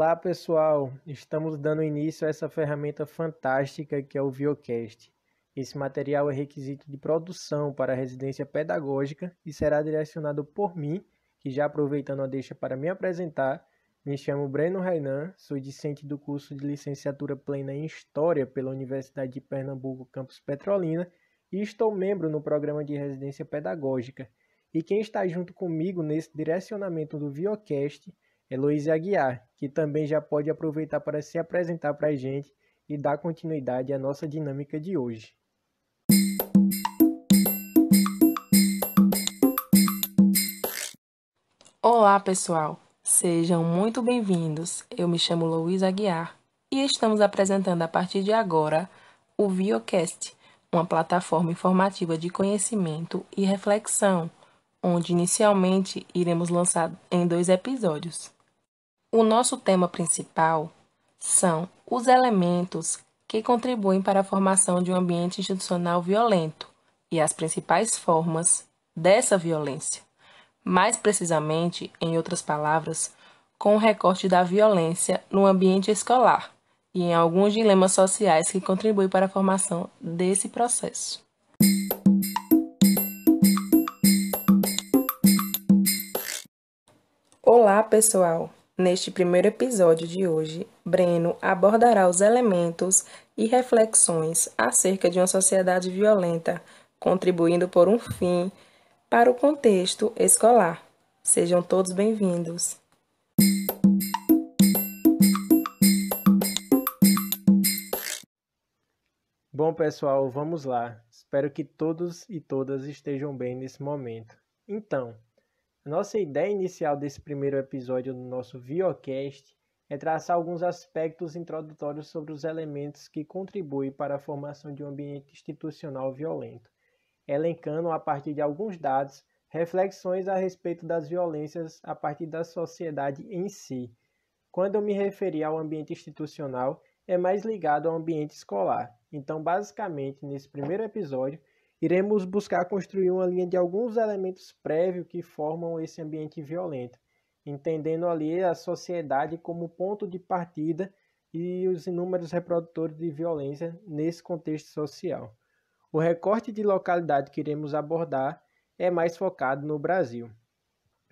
Olá, pessoal! Estamos dando início a essa ferramenta fantástica que é o Viocast. Esse material é requisito de produção para a residência pedagógica e será direcionado por mim, que já aproveitando a deixa para me apresentar, me chamo Breno Rainan, sou discente do curso de licenciatura plena em História pela Universidade de Pernambuco, campus Petrolina, e estou membro no programa de residência pedagógica. E quem está junto comigo nesse direcionamento do Viocast é Luiz Aguiar, que também já pode aproveitar para se apresentar para a gente e dar continuidade à nossa dinâmica de hoje. Olá, pessoal! Sejam muito bem-vindos. Eu me chamo Luiz Aguiar e estamos apresentando a partir de agora o Viocast, uma plataforma informativa de conhecimento e reflexão, onde inicialmente iremos lançar em 2 episódios. O nosso tema principal são os elementos que contribuem para a formação de um ambiente institucional violento e as principais formas dessa violência. Mais precisamente, em outras palavras, com o recorte da violência no ambiente escolar e em alguns dilemas sociais que contribuem para a formação desse processo. Olá, pessoal! Neste primeiro episódio de hoje, Breno abordará os elementos e reflexões acerca de uma sociedade violenta, contribuindo por um fim para o contexto escolar. Sejam todos bem-vindos. Bom, pessoal, vamos lá. Espero que todos e todas estejam bem nesse momento. Então, a nossa ideia inicial desse primeiro episódio do nosso Viocast é traçar alguns aspectos introdutórios sobre os elementos que contribuem para a formação de um ambiente institucional violento, elencando a partir de alguns dados reflexões a respeito das violências a partir da sociedade em si. Quando eu me referi ao ambiente institucional, é mais ligado ao ambiente escolar. Então, basicamente, nesse primeiro episódio, iremos buscar construir uma linha de alguns elementos prévios que formam esse ambiente violento, entendendo ali a sociedade como ponto de partida e os inúmeros reprodutores de violência nesse contexto social. O recorte de localidade que iremos abordar é mais focado no Brasil.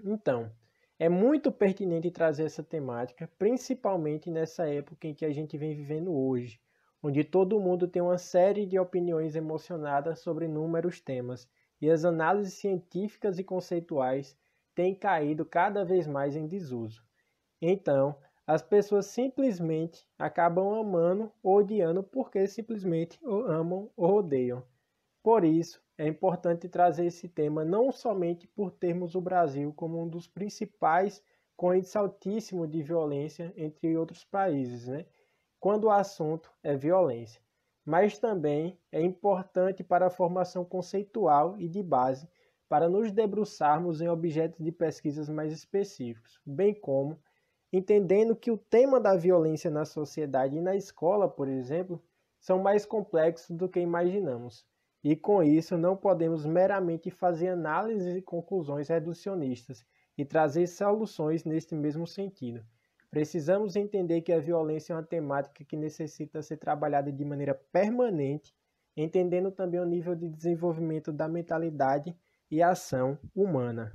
Então, é muito pertinente trazer essa temática, principalmente nessa época em que a gente vem vivendo hoje, onde todo mundo tem uma série de opiniões emocionadas sobre inúmeros temas, e as análises científicas e conceituais têm caído cada vez mais em desuso. Então, as pessoas simplesmente acabam amando ou odiando porque simplesmente amam ou odeiam. Por isso, é importante trazer esse tema não somente por termos o Brasil como um dos principais com índice altíssimo de violência entre outros países, quando o assunto é violência, mas também é importante para a formação conceitual e de base para nos debruçarmos em objetos de pesquisas mais específicos, bem como entendendo que o tema da violência na sociedade e na escola, por exemplo, são mais complexos do que imaginamos. E com isso não podemos meramente fazer análises e conclusões reducionistas e trazer soluções neste mesmo sentido. Precisamos entender que a violência é uma temática que necessita ser trabalhada de maneira permanente, entendendo também o nível de desenvolvimento da mentalidade e ação humana.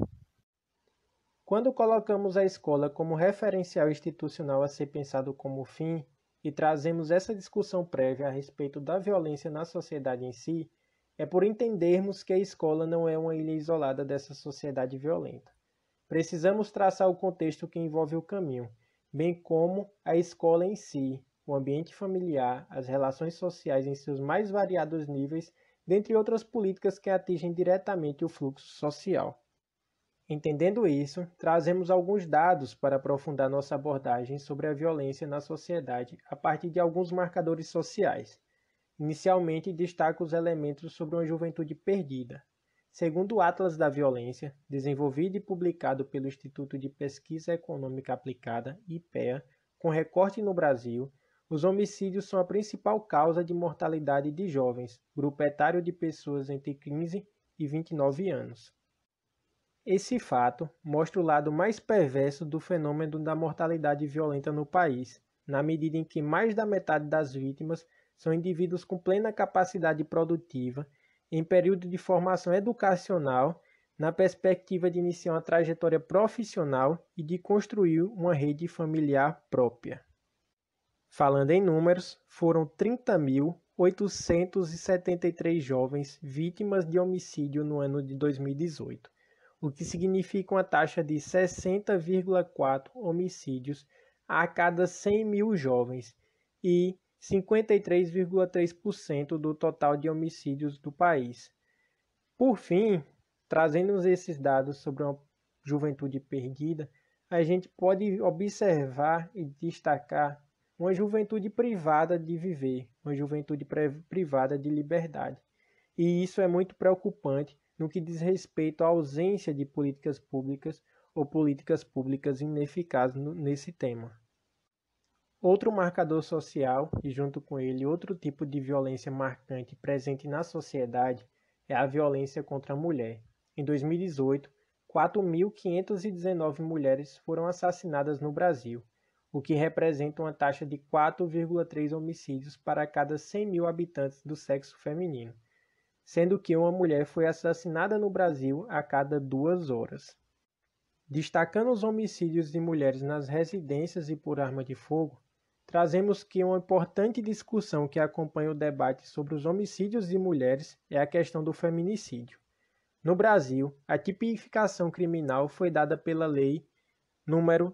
Quando colocamos a escola como referencial institucional a ser pensado como fim e trazemos essa discussão prévia a respeito da violência na sociedade em si, é por entendermos que a escola não é uma ilha isolada dessa sociedade violenta. Precisamos traçar o contexto que envolve o caminho, bem como a escola em si, o ambiente familiar, as relações sociais em seus mais variados níveis, dentre outras políticas que atingem diretamente o fluxo social. Entendendo isso, trazemos alguns dados para aprofundar nossa abordagem sobre a violência na sociedade a partir de alguns marcadores sociais. Inicialmente, destaco os elementos sobre uma juventude perdida. Segundo o Atlas da Violência, desenvolvido e publicado pelo Instituto de Pesquisa Econômica Aplicada, IPEA, com recorte no Brasil, os homicídios são a principal causa de mortalidade de jovens, grupo etário de pessoas entre 15 e 29 anos. Esse fato mostra o lado mais perverso do fenômeno da mortalidade violenta no país, na medida em que mais da metade das vítimas são indivíduos com plena capacidade produtiva, em período de formação educacional, na perspectiva de iniciar uma trajetória profissional e de construir uma rede familiar própria. Falando em números, foram 30.873 jovens vítimas de homicídio no ano de 2018, o que significa uma taxa de 60,4 homicídios a cada 100 mil jovens e 53,3% do total de homicídios do país. Por fim, trazendo esses dados sobre uma juventude perdida, a gente pode observar e destacar uma juventude privada de viver, uma juventude privada de liberdade. E isso é muito preocupante no que diz respeito à ausência de políticas públicas ou políticas públicas ineficazes nesse tema. Outro marcador social, e junto com ele outro tipo de violência marcante presente na sociedade, é a violência contra a mulher. Em 2018, 4.519 mulheres foram assassinadas no Brasil, o que representa uma taxa de 4,3 homicídios para cada 100 mil habitantes do sexo feminino, sendo que uma mulher foi assassinada no Brasil a cada 2 horas. Destacando os homicídios de mulheres nas residências e por arma de fogo, trazemos que uma importante discussão que acompanha o debate sobre os homicídios de mulheres é a questão do feminicídio. No Brasil, a tipificação criminal foi dada pela Lei nº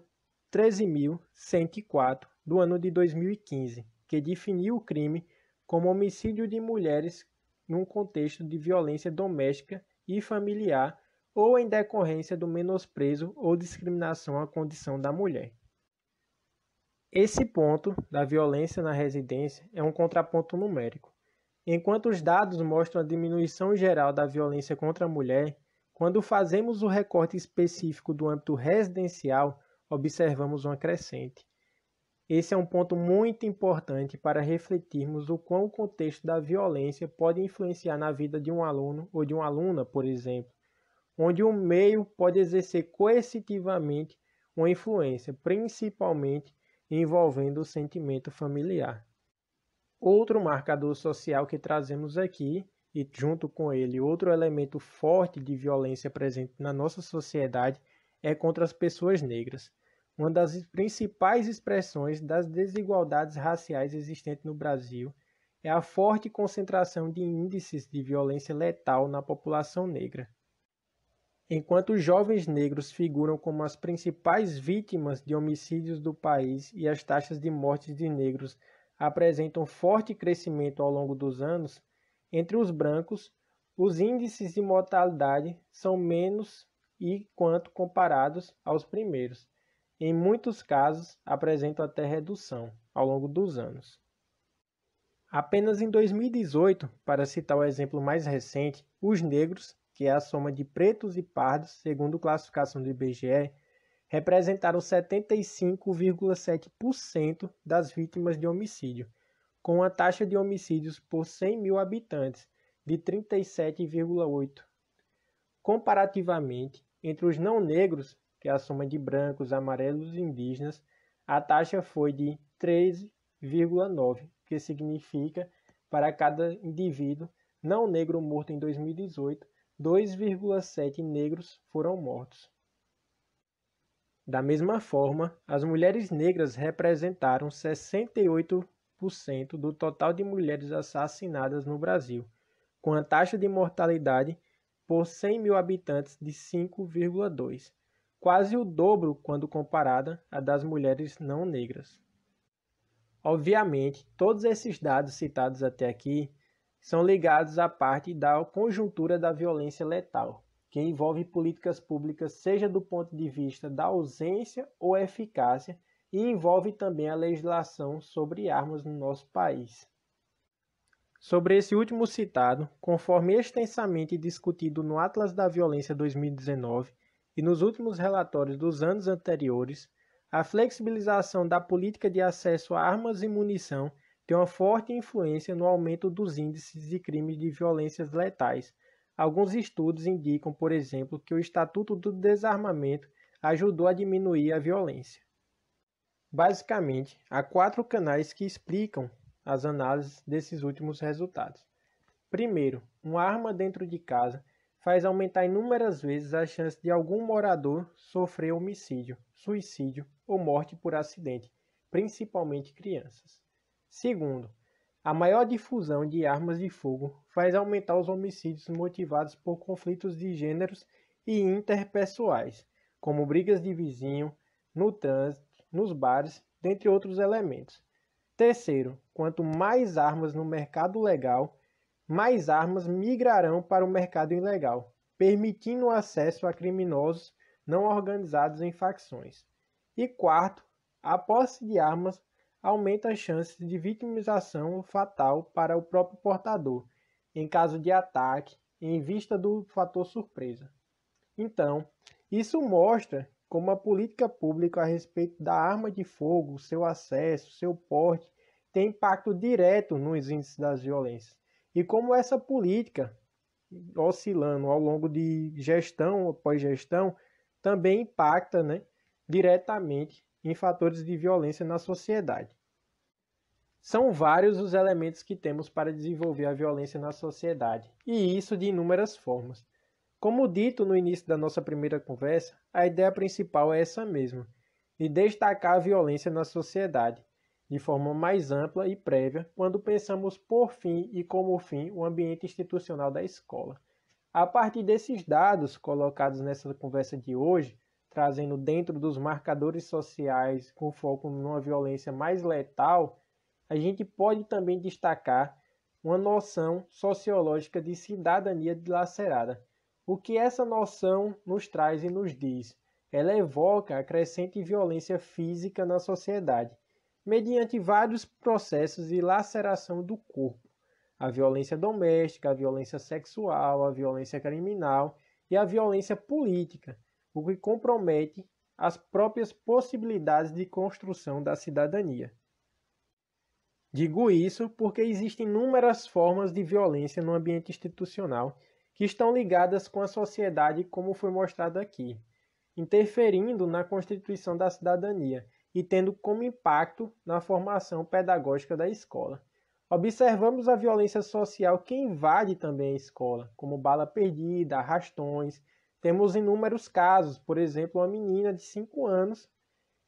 13.104, do ano de 2015, que definiu o crime como homicídio de mulheres num contexto de violência doméstica e familiar ou em decorrência do menosprezo ou discriminação à condição da mulher. Esse ponto da violência na residência é um contraponto numérico. Enquanto os dados mostram a diminuição geral da violência contra a mulher, quando fazemos o recorte específico do âmbito residencial, observamos uma crescente. Esse é um ponto muito importante para refletirmos o quão o contexto da violência pode influenciar na vida de um aluno ou de uma aluna, por exemplo, onde o meio pode exercer coercitivamente uma influência, principalmente envolvendo o sentimento familiar. Outro marcador social que trazemos aqui, e junto com ele outro elemento forte de violência presente na nossa sociedade, é contra as pessoas negras. Uma das principais expressões das desigualdades raciais existentes no Brasil é a forte concentração de índices de violência letal na população negra. Enquanto os jovens negros figuram como as principais vítimas de homicídios do país e as taxas de mortes de negros apresentam forte crescimento ao longo dos anos, entre os brancos, os índices de mortalidade são menos e quanto comparados aos primeiros. Em muitos casos, apresentam até redução ao longo dos anos. Apenas em 2018, para citar o exemplo mais recente, os negros, que é a soma de pretos e pardos, segundo a classificação do IBGE, representaram 75,7% das vítimas de homicídio, com uma taxa de homicídios por 100 mil habitantes de 37,8. Comparativamente, entre os não negros, que é a soma de brancos, amarelos e indígenas, a taxa foi de 13,9, que significa, para cada indivíduo não negro morto em 2018, 2,7 negros foram mortos. Da mesma forma, as mulheres negras representaram 68% do total de mulheres assassinadas no Brasil, com a taxa de mortalidade por 100 mil habitantes de 5,2, quase o dobro quando comparada à das mulheres não negras. Obviamente, todos esses dados citados até aqui são ligados à parte da conjuntura da violência letal, que envolve políticas públicas, seja do ponto de vista da ausência ou eficácia, e envolve também a legislação sobre armas no nosso país. Sobre esse último citado, conforme extensamente discutido no Atlas da Violência 2019 e nos últimos relatórios dos anos anteriores, a flexibilização da política de acesso a armas e munição tem uma forte influência no aumento dos índices de crimes de violências letais, Alguns estudos indicam, por exemplo, que o Estatuto do Desarmamento ajudou a diminuir a violência. Basicamente, há 4 canais que explicam as análises desses últimos resultados. Primeiro, uma arma dentro de casa faz aumentar inúmeras vezes a chance de algum morador sofrer homicídio, suicídio ou morte por acidente, principalmente crianças. Segundo, a maior difusão de armas de fogo faz aumentar os homicídios motivados por conflitos de gêneros e interpessoais, como brigas de vizinho, no trânsito, nos bares, dentre outros elementos. Terceiro, quanto mais armas no mercado legal, mais armas migrarão para o mercado ilegal, permitindo o acesso a criminosos não organizados em facções. E quarto, a posse de armas aumenta as chances de vitimização fatal para o próprio portador, em caso de ataque, em vista do fator surpresa. Então, isso mostra como a política pública a respeito da arma de fogo, seu acesso, seu porte, tem impacto direto nos índices das violências. E como essa política, oscilando ao longo de gestão após gestão, também impacta, diretamente em fatores de violência na sociedade. São vários os elementos que temos para desenvolver a violência na sociedade, e isso de inúmeras formas. Como dito no início da nossa primeira conversa, a ideia principal é essa mesma, de destacar a violência na sociedade, de forma mais ampla e prévia, quando pensamos por fim e como fim o ambiente institucional da escola. A partir desses dados colocados nessa conversa de hoje, trazendo dentro dos marcadores sociais com foco numa violência mais letal, a gente pode também destacar uma noção sociológica de cidadania dilacerada. O que essa noção nos traz e nos diz? Ela evoca a crescente violência física na sociedade, mediante vários processos de laceração do corpo. A violência doméstica, a violência sexual, a violência criminal e a violência política, o que compromete as próprias possibilidades de construção da cidadania. Digo isso porque existem inúmeras formas de violência no ambiente institucional que estão ligadas com a sociedade, como foi mostrado aqui, interferindo na constituição da cidadania e tendo como impacto na formação pedagógica da escola. Observamos a violência social que invade também a escola, como bala perdida, arrastões. Temos inúmeros casos, por exemplo, uma menina de 5 anos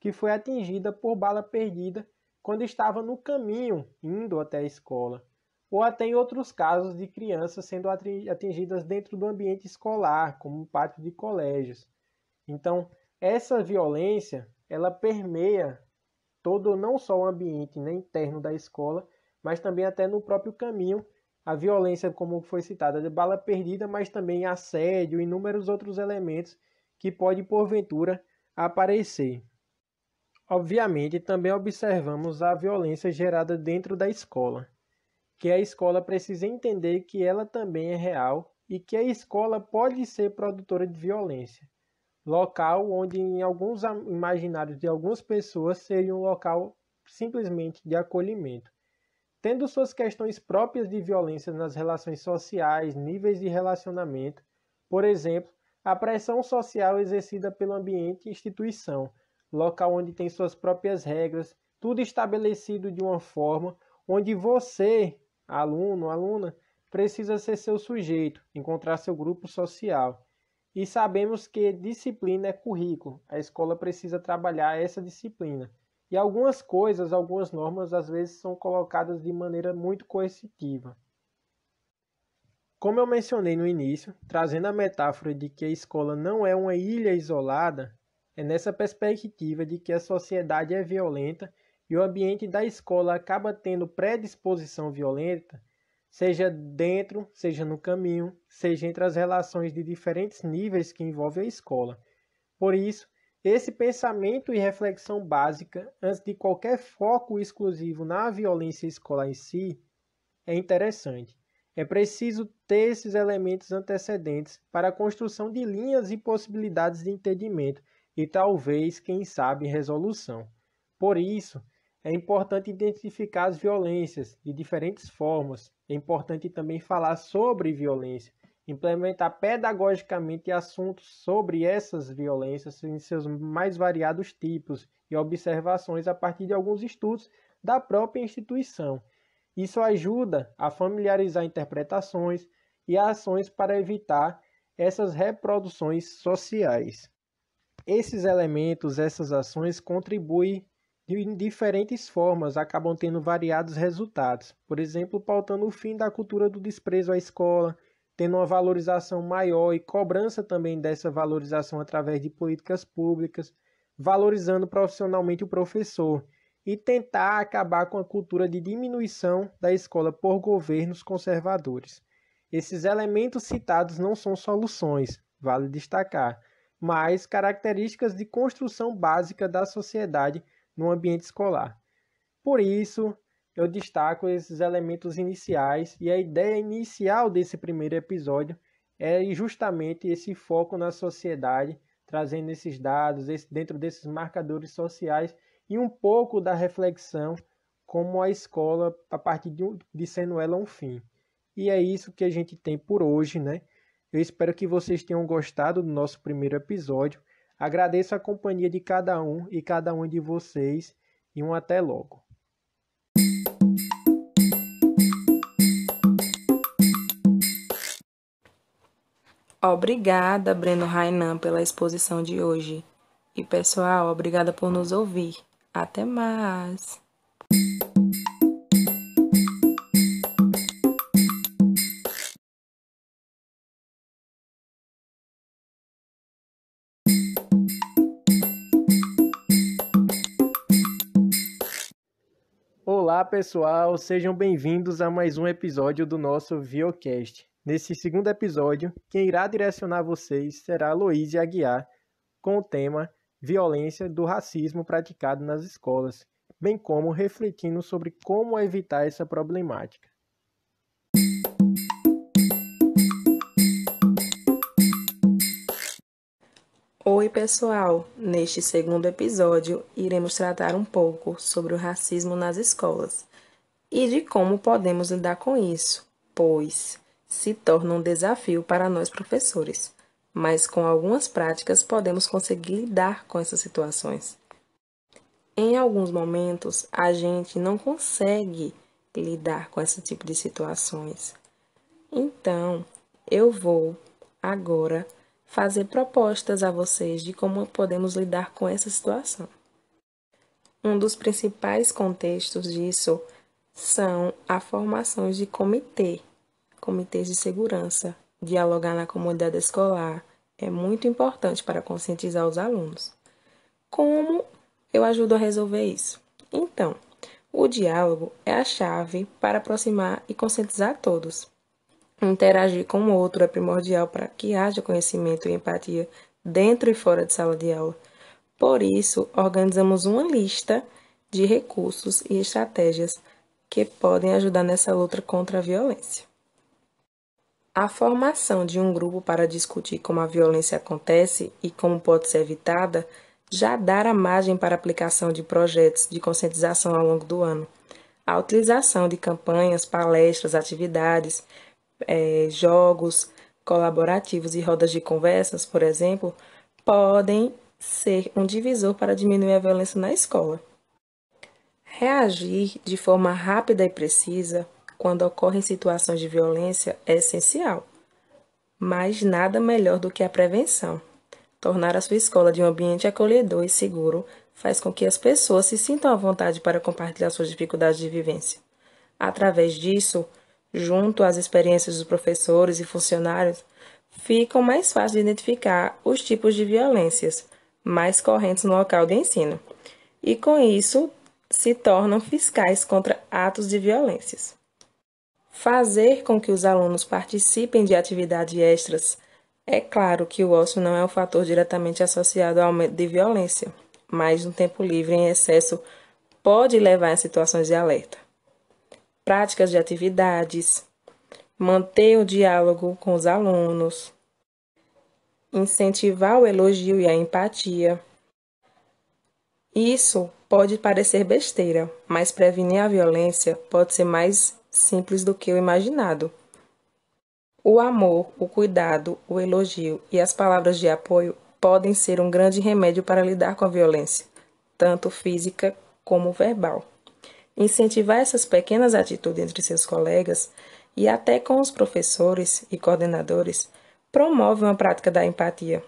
que foi atingida por bala perdida quando estava no caminho indo até a escola. Ou até em outros casos de crianças sendo atingidas dentro do ambiente escolar, como um pátio de colégios. Então, essa violência, ela permeia todo, não só o ambiente interno da escola, mas também até no próprio caminho. A violência, como foi citada, de bala perdida, mas também assédio e inúmeros outros elementos que pode, porventura, aparecer. Obviamente, também observamos a violência gerada dentro da escola, que a escola precisa entender que ela também é real e que a escola pode ser produtora de violência. Local onde, em alguns imaginários de algumas pessoas, seria um local simplesmente de acolhimento. Tendo suas questões próprias de violência nas relações sociais, níveis de relacionamento, por exemplo, a pressão social exercida pelo ambiente e instituição, local onde tem suas próprias regras, tudo estabelecido de uma forma onde você, aluno, aluna, precisa ser seu sujeito, encontrar seu grupo social. E sabemos que disciplina é currículo, a escola precisa trabalhar essa disciplina. E algumas coisas, algumas normas, às vezes são colocadas de maneira muito coercitiva. Como eu mencionei no início, trazendo a metáfora de que a escola não é uma ilha isolada, é nessa perspectiva de que a sociedade é violenta e o ambiente da escola acaba tendo predisposição violenta, seja dentro, seja no caminho, seja entre as relações de diferentes níveis que envolvem a escola. Por isso, esse pensamento e reflexão básica, antes de qualquer foco exclusivo na violência escolar em si, é interessante. É preciso ter esses elementos antecedentes para a construção de linhas e possibilidades de entendimento e talvez, quem sabe, resolução. Por isso, é importante identificar as violências de diferentes formas. É importante também falar sobre violência implementar pedagogicamente assuntos sobre essas violências em seus mais variados tipos e observações a partir de alguns estudos da própria instituição. Isso ajuda a familiarizar interpretações e ações para evitar essas reproduções sociais. Esses elementos, essas ações contribuem de diferentes formas, acabam tendo variados resultados. Por exemplo, pautando o fim da cultura do desprezo à escola, tendo uma valorização maior e cobrança também dessa valorização através de políticas públicas, valorizando profissionalmente o professor e tentar acabar com a cultura de diminuição da escola por governos conservadores. Esses elementos citados não são soluções, vale destacar, mas características de construção básica da sociedade no ambiente escolar. Por isso, eu destaco esses elementos iniciais e a ideia inicial desse primeiro episódio é justamente esse foco na sociedade, trazendo esses dados dentro desses marcadores sociais e um pouco da reflexão como a escola, a partir de sendo ela um fim. E é isso que a gente tem por hoje, né? Eu espero que vocês tenham gostado do nosso primeiro episódio. Agradeço a companhia de cada um e cada uma de vocês e um até logo. Obrigada, Breno Rainan, pela exposição de hoje. E pessoal, obrigada por nos ouvir. Até mais! Olá pessoal, sejam bem-vindos a mais um episódio do nosso Viocast. Nesse segundo episódio, quem irá direcionar vocês será a Loísa Aguiar, com o tema Violência do Racismo Praticado nas Escolas, bem como refletindo sobre como evitar essa problemática. Oi pessoal, neste segundo episódio iremos tratar um pouco sobre o racismo nas escolas e de como podemos lidar com isso, pois se torna um desafio para nós professores, mas com algumas práticas podemos conseguir lidar com essas situações. Em alguns momentos a gente não consegue lidar com esse tipo de situações, então eu vou agora fazer propostas a vocês de como podemos lidar com essa situação. Um dos principais contextos disso são a formação de comitês de segurança. Dialogar na comunidade escolar é muito importante para conscientizar os alunos. Como eu ajudo a resolver isso? Então, o diálogo é a chave para aproximar e conscientizar todos. Interagir com o outro é primordial para que haja conhecimento e empatia dentro e fora de sala de aula. Por isso, organizamos uma lista de recursos e estratégias que podem ajudar nessa luta contra a violência. A formação de um grupo para discutir como a violência acontece e como pode ser evitada já dá a margem para a aplicação de projetos de conscientização ao longo do ano. A utilização de campanhas, palestras, atividades, jogos colaborativos e rodas de conversas, por exemplo, podem ser um divisor para diminuir a violência na escola. Reagir de forma rápida e precisa quando ocorrem situações de violência é essencial, mas nada melhor do que a prevenção. Tornar a sua escola de um ambiente acolhedor e seguro faz com que as pessoas se sintam à vontade para compartilhar suas dificuldades de vivência. Através disso, junto às experiências dos professores e funcionários, ficam mais fácil de identificar os tipos de violências mais correntes no local de ensino, e com isso se tornam fiscais contra atos de violências. Fazer com que os alunos participem de atividades extras. É claro que o ócio não é um fator diretamente associado ao aumento de violência, mas um tempo livre em excesso pode levar a situações de alerta. Práticas de atividades, manter o diálogo com os alunos, incentivar o elogio e a empatia. Isso pode parecer besteira, mas prevenir a violência pode ser mais simples do que o imaginado. O amor, o cuidado, o elogio e as palavras de apoio podem ser um grande remédio para lidar com a violência, tanto física como verbal. Incentivar essas pequenas atitudes entre seus colegas e até com os professores e coordenadores promove uma prática da empatia.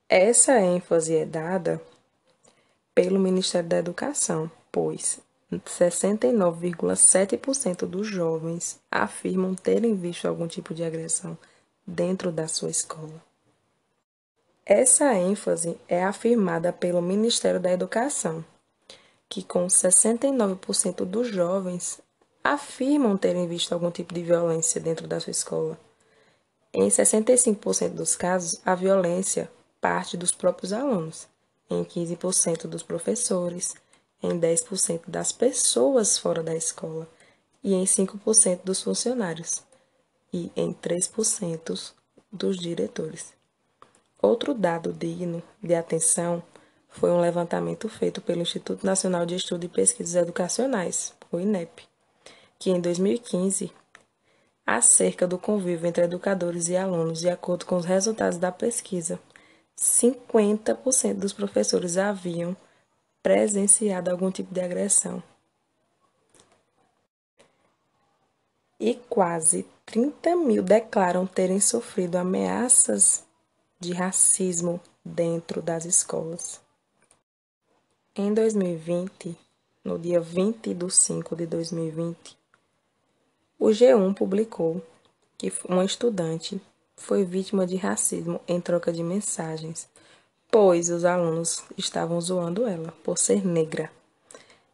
Essa ênfase é dada pelo Ministério da Educação, pois 69,7% dos jovens afirmam terem visto algum tipo de agressão dentro da sua escola. Essa ênfase é afirmada pelo Ministério da Educação, que com 69% dos jovens afirmam terem visto algum tipo de violência dentro da sua escola. Em 65% dos casos, a violência parte dos próprios alunos, em 15% dos professores, em 10% das pessoas fora da escola e em 5% dos funcionários e em 3% dos diretores. Outro dado digno de atenção foi um levantamento feito pelo Instituto Nacional de Estudo e Pesquisas Educacionais, o INEP, que em 2015, acerca do convívio entre educadores e alunos, de acordo com os resultados da pesquisa, 50% dos professores haviam presenciado algum tipo de agressão e quase 30 mil declaram terem sofrido ameaças de racismo dentro das escolas. Em 2020, no dia 20/5/2020, o G1 publicou que uma estudante foi vítima de racismo em troca de mensagens, pois os alunos estavam zoando ela por ser negra.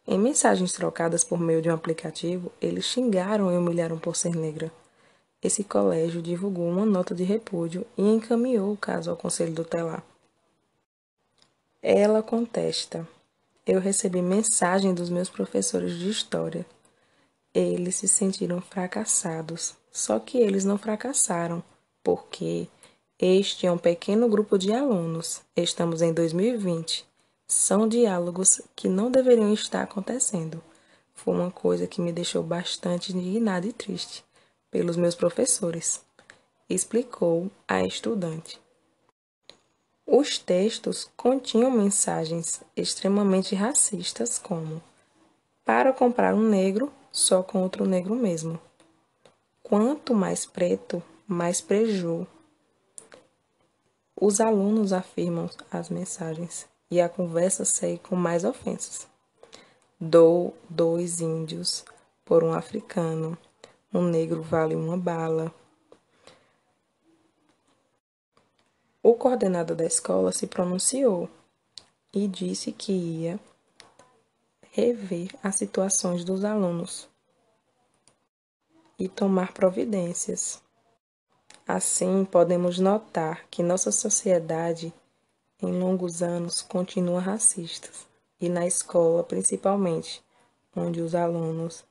Em mensagens trocadas por meio de um aplicativo, eles xingaram e humilharam por ser negra. Esse colégio divulgou uma nota de repúdio e encaminhou o caso ao Conselho Tutelar. Ela contesta: eu recebi mensagem dos meus professores de história. Eles se sentiram fracassados, só que eles não fracassaram, porque este é um pequeno grupo de alunos. Estamos em 2020. São diálogos que não deveriam estar acontecendo. Foi uma coisa que me deixou bastante indignada e triste pelos meus professores, explicou a estudante. Os textos continham mensagens extremamente racistas, como: para comprar um negro, só com outro negro mesmo. Quanto mais preto, mais preju. Os alunos afirmam as mensagens e a conversa segue com mais ofensas. Dou 2 índios por um africano. Um negro vale uma bala. O coordenador da escola se pronunciou e disse que ia rever as situações dos alunos e tomar providências. Assim, podemos notar que nossa sociedade, em longos anos, continua racista, e na escola, principalmente, onde os alunos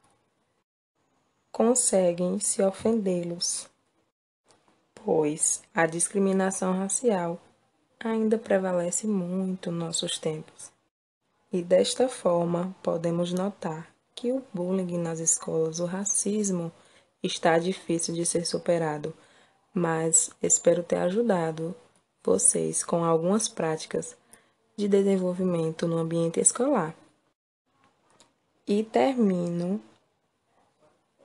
conseguem se ofendê-los, pois a discriminação racial ainda prevalece muito nos nossos tempos. E desta forma, podemos notar que o bullying nas escolas, o racismo, está difícil de ser superado, mas espero ter ajudado vocês com algumas práticas de desenvolvimento no ambiente escolar. E termino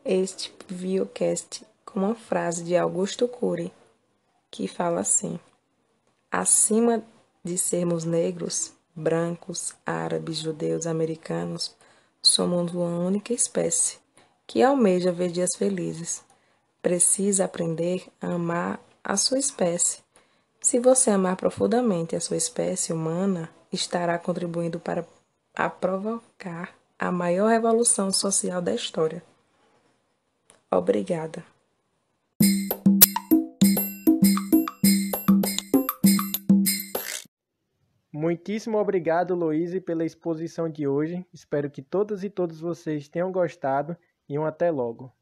este videocast com uma frase de Augusto Cury, que fala assim: acima de sermos negros, brancos, árabes, judeus, americanos, somos uma única espécie que almeja ver dias felizes. Precisa aprender a amar a sua espécie. Se você amar profundamente a sua espécie humana, estará contribuindo para provocar a maior revolução social da história. Obrigada. Muitíssimo obrigado, Loise, pela exposição de hoje. Espero que todas e todos vocês tenham gostado e até logo.